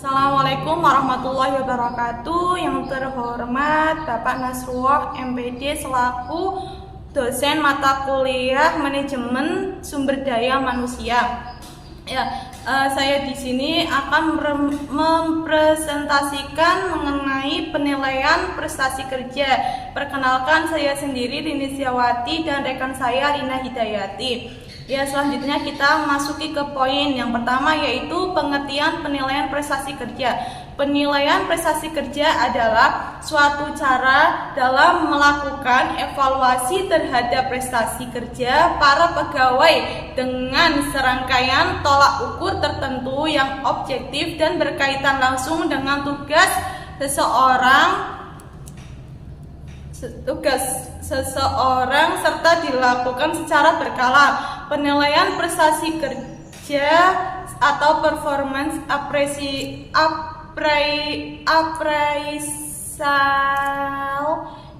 Assalamualaikum warahmatullahi wabarakatuh. Yang terhormat Bapak Nasrullah MPD selaku dosen mata kuliah Manajemen Sumber Daya Manusia. Saya di sini akan mempresentasikan mengenai penilaian prestasi kerja. Perkenalkan, saya sendiri Rini Siawati dan rekan saya Rina Hidayati. Selanjutnya kita masuki ke poin yang pertama, yaitu pengertian penilaian prestasi kerja. Penilaian prestasi kerja adalah suatu cara dalam melakukan evaluasi terhadap prestasi kerja para pegawai dengan serangkaian tolak ukur tertentu yang objektif dan berkaitan langsung dengan tugas seseorang serta dilakukan secara berkala. Penilaian prestasi kerja atau performance appraisal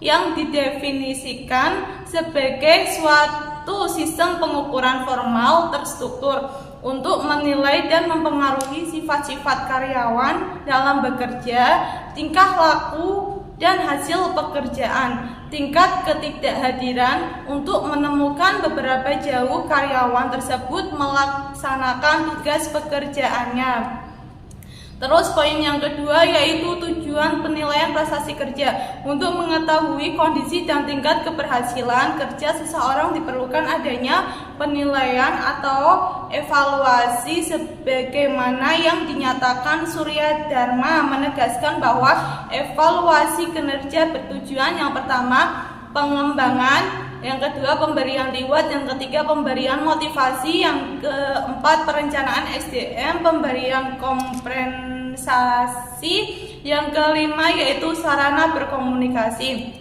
yang didefinisikan sebagai suatu sistem pengukuran formal terstruktur untuk menilai dan mempengaruhi sifat-sifat karyawan dalam bekerja, tingkah laku dan hasil pekerjaan, tingkat ketidakhadiran untuk menemukan beberapa jauh karyawan tersebut melaksanakan tugas pekerjaannya. Terus poin yang kedua, yaitu tujuan penilaian prestasi kerja. Untuk mengetahui kondisi dan tingkat keberhasilan kerja seseorang diperlukan adanya penilaian atau evaluasi sebagaimana yang dinyatakan Surya Dharma, menegaskan bahwa evaluasi kinerja bertujuan yang pertama pengembangan, yang kedua pemberian reward, yang ketiga pemberian motivasi, yang keempat perencanaan SDM, pemberian kompensasi, yang kelima yaitu sarana berkomunikasi.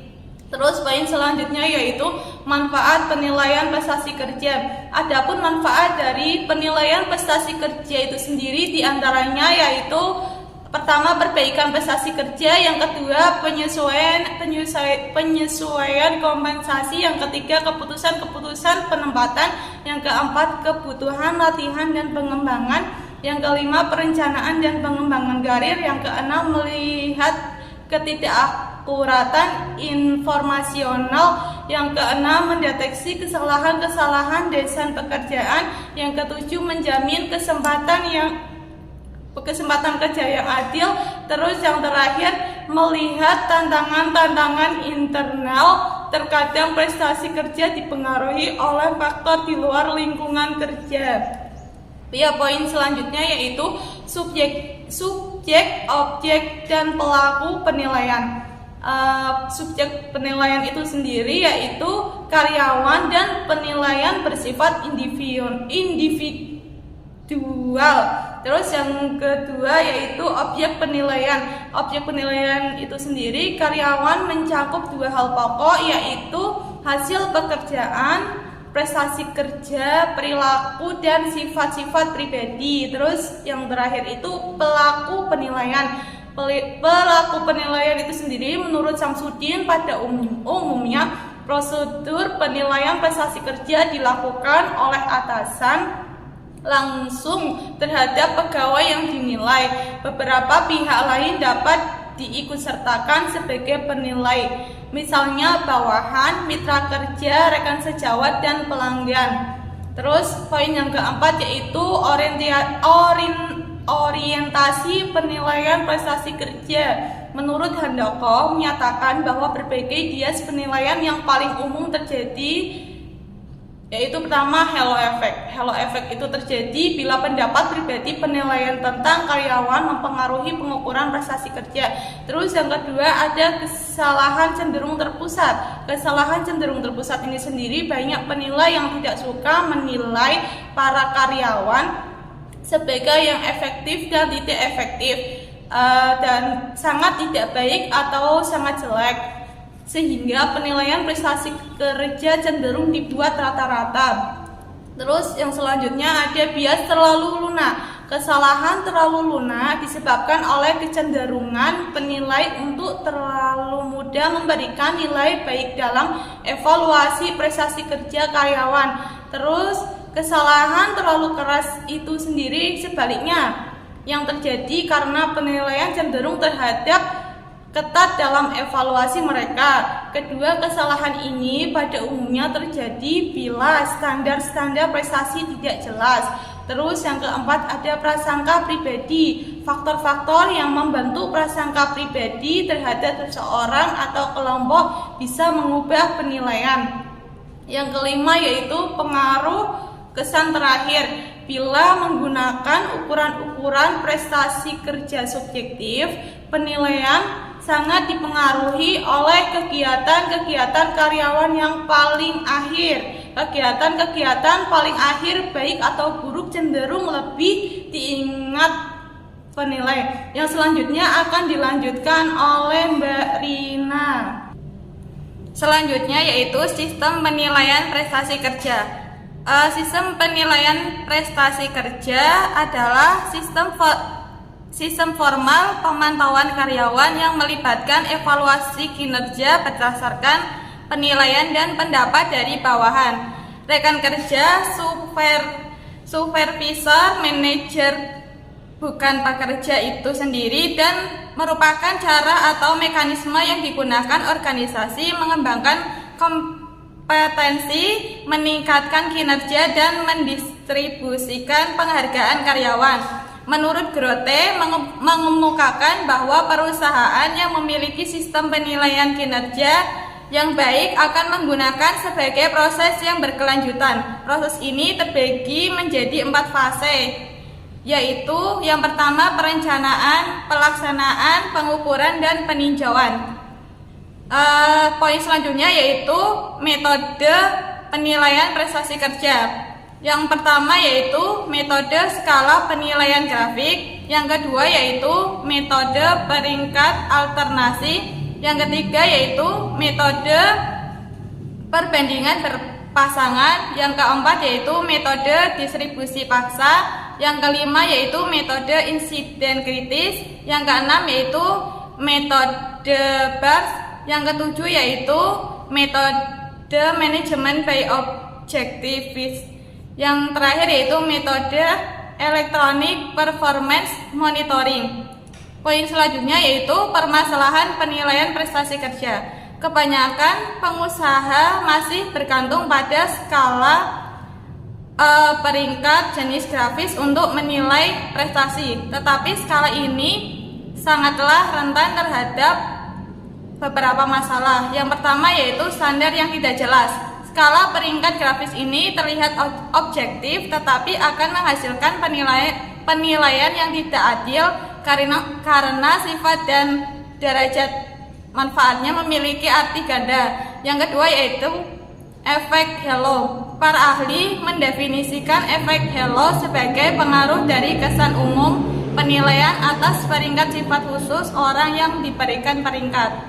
Terus poin selanjutnya yaitu manfaat penilaian prestasi kerja. Adapun manfaat dari penilaian prestasi kerja itu sendiri diantaranya yaitu pertama, perbaikan prestasi kerja, yang kedua penyesuaian kompensasi, yang ketiga keputusan penempatan, yang keempat kebutuhan latihan dan pengembangan, yang kelima perencanaan dan pengembangan karir, yang keenam melihat ketidakakuratan informasional, yang keenam mendeteksi kesalahan-kesalahan desain pekerjaan, yang ketujuh menjamin kesempatan kerja yang adil. Terus yang terakhir melihat tantangan-tantangan internal. Terkadang prestasi kerja dipengaruhi oleh faktor di luar lingkungan kerja. Poin selanjutnya yaitu subjek, objek, dan pelaku penilaian. Subjek penilaian itu sendiri yaitu karyawan, dan penilaian bersifat individual. Terus yang kedua yaitu objek penilaian. Objek penilaian itu sendiri karyawan mencakup dua hal pokok, yaitu hasil pekerjaan, prestasi kerja, perilaku, dan sifat-sifat pribadi. Terus yang terakhir itu pelaku penilaian. Pelaku penilaian itu sendiri menurut Samsudin pada umumnya prosedur penilaian prestasi kerja dilakukan oleh atasan langsung terhadap pegawai yang dinilai. Beberapa pihak lain dapat diikutsertakan sebagai penilai, misalnya bawahan, mitra kerja, rekan sejawat, dan pelanggan. Terus poin yang keempat yaitu orientasi penilaian prestasi kerja. Menurut Handoko menyatakan bahwa berbagai bias penilaian yang paling umum terjadi, yaitu pertama halo effect. Halo effect itu terjadi bila pendapat pribadi penilaian tentang karyawan mempengaruhi pengukuran prestasi kerja. Terus yang kedua ada kesalahan cenderung terpusat. Kesalahan cenderung terpusat ini sendiri banyak penilai yang tidak suka menilai para karyawan sebagai yang efektif dan tidak efektif, dan sangat tidak baik atau sangat jelek, sehingga penilaian prestasi kerja cenderung dibuat rata-rata. Terus yang selanjutnya ada bias terlalu lunak. Kesalahan terlalu lunak disebabkan oleh kecenderungan penilai untuk terlalu mudah memberikan nilai baik dalam evaluasi prestasi kerja karyawan. Terus kesalahan terlalu keras itu sendiri sebaliknya yang terjadi karena penilaian cenderung terhadap ketat dalam evaluasi mereka. Kedua, kesalahan ini pada umumnya terjadi bila standar-standar prestasi tidak jelas. Terus yang keempat, ada prasangka pribadi. Faktor-faktor yang membentuk prasangka pribadi terhadap seseorang atau kelompok bisa mengubah penilaian. Yang kelima yaitu pengaruh kesan terakhir. Bila menggunakan ukuran-ukuran prestasi kerja subjektif, penilaian sangat dipengaruhi oleh kegiatan-kegiatan karyawan yang paling akhir. Kegiatan-kegiatan paling akhir baik atau buruk cenderung lebih diingat penilai. Yang selanjutnya akan dilanjutkan oleh Mbak Rina. Selanjutnya yaitu sistem penilaian prestasi kerja. Sistem penilaian prestasi kerja adalah sistem formal pemantauan karyawan yang melibatkan evaluasi kinerja berdasarkan penilaian dan pendapat dari bawahan, rekan kerja, supervisor, manajer, bukan pekerja itu sendiri, dan merupakan cara atau mekanisme yang digunakan organisasi mengembangkan kompetensi, meningkatkan kinerja, dan mendistribusikan penghargaan karyawan. Menurut Grote, mengemukakan bahwa perusahaan yang memiliki sistem penilaian kinerja yang baik akan menggunakan sebagai proses yang berkelanjutan. Proses ini terbagi menjadi 4 fase, yaitu yang pertama perencanaan, pelaksanaan, pengukuran, dan peninjauan. Poin selanjutnya yaitu metode penilaian prestasi kerja. Yang pertama yaitu metode skala penilaian grafik, yang kedua yaitu metode peringkat alternasi, yang ketiga yaitu metode perbandingan berpasangan, yang keempat yaitu metode distribusi paksa, yang kelima yaitu metode insiden kritis, yang keenam yaitu metode BARS, yang ketujuh yaitu metode manajemen by objectivist, yang terakhir yaitu metode electronic performance monitoring. Poin selanjutnya yaitu permasalahan penilaian prestasi kerja. Kebanyakan pengusaha masih bergantung pada skala peringkat jenis grafis untuk menilai prestasi, tetapi skala ini sangatlah rentan terhadap beberapa masalah. Yang pertama yaitu standar yang tidak jelas. Skala peringkat grafis ini terlihat objektif tetapi akan menghasilkan penilaian yang tidak adil karena sifat dan derajat manfaatnya memiliki arti ganda. Yang kedua yaitu efek halo. Para ahli mendefinisikan efek halo sebagai pengaruh dari kesan umum penilaian atas peringkat sifat khusus orang yang diberikan peringkat.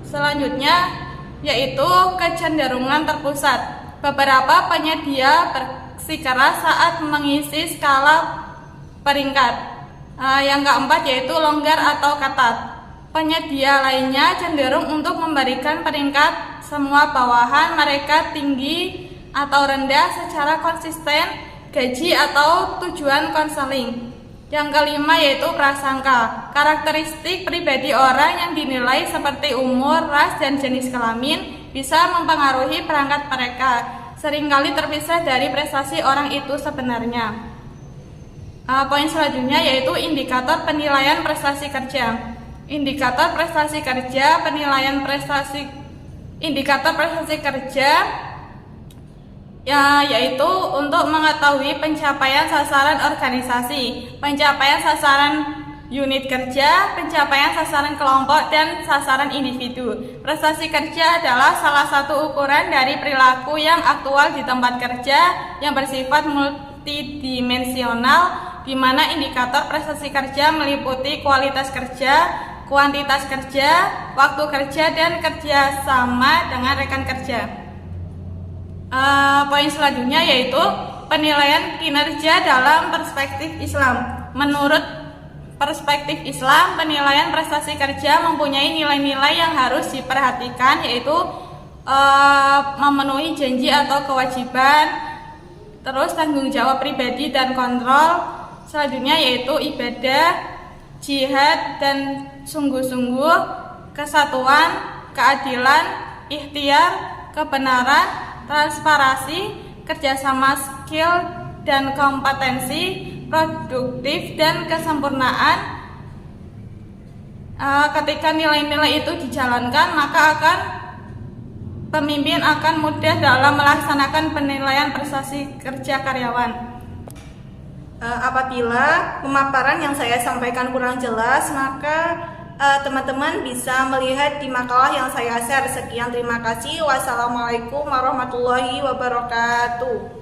Selanjutnya yaitu kecenderungan terpusat. Beberapa penyedia bersikeras saat mengisi skala peringkat. Yang keempat yaitu longgar atau ketat. Penyedia lainnya cenderung untuk memberikan peringkat semua bawahan mereka tinggi atau rendah secara konsisten, gaji atau tujuan konseling. Yang kelima yaitu prasangka. Karakteristik pribadi orang yang dinilai seperti umur, ras, dan jenis kelamin bisa mempengaruhi perangkat mereka, seringkali terpisah dari prestasi orang itu sebenarnya. Poin selanjutnya yaitu indikator penilaian prestasi kerja. Indikator prestasi kerja, penilaian prestasi indikator prestasi kerja yaitu untuk mengetahui pencapaian sasaran organisasi, pencapaian sasaran unit kerja, pencapaian sasaran kelompok, dan sasaran individu. Prestasi kerja adalah salah satu ukuran dari perilaku yang aktual di tempat kerja yang bersifat multidimensional, di mana indikator prestasi kerja meliputi kualitas kerja, kuantitas kerja, waktu kerja, dan kerja sama dengan rekan kerja. Poin selanjutnya yaitu penilaian kinerja dalam perspektif Islam. Menurut perspektif Islam, penilaian prestasi kerja mempunyai nilai-nilai yang harus diperhatikan, yaitu memenuhi janji atau kewajiban, terus tanggung jawab pribadi dan kontrol, selanjutnya yaitu ibadah, jihad dan sungguh-sungguh, kesatuan, keadilan, ikhtiar, kebenaran, transparansi, kerjasama, skill dan kompetensi, produktif dan kesempurnaan. Ketika nilai-nilai itu dijalankan, maka pemimpin akan mudah dalam melaksanakan penilaian prestasi kerja karyawan. Apabila pemaparan yang saya sampaikan kurang jelas, maka teman-teman bisa melihat di makalah yang saya share. Sekian, terima kasih. Wassalamualaikum warahmatullahi wabarakatuh.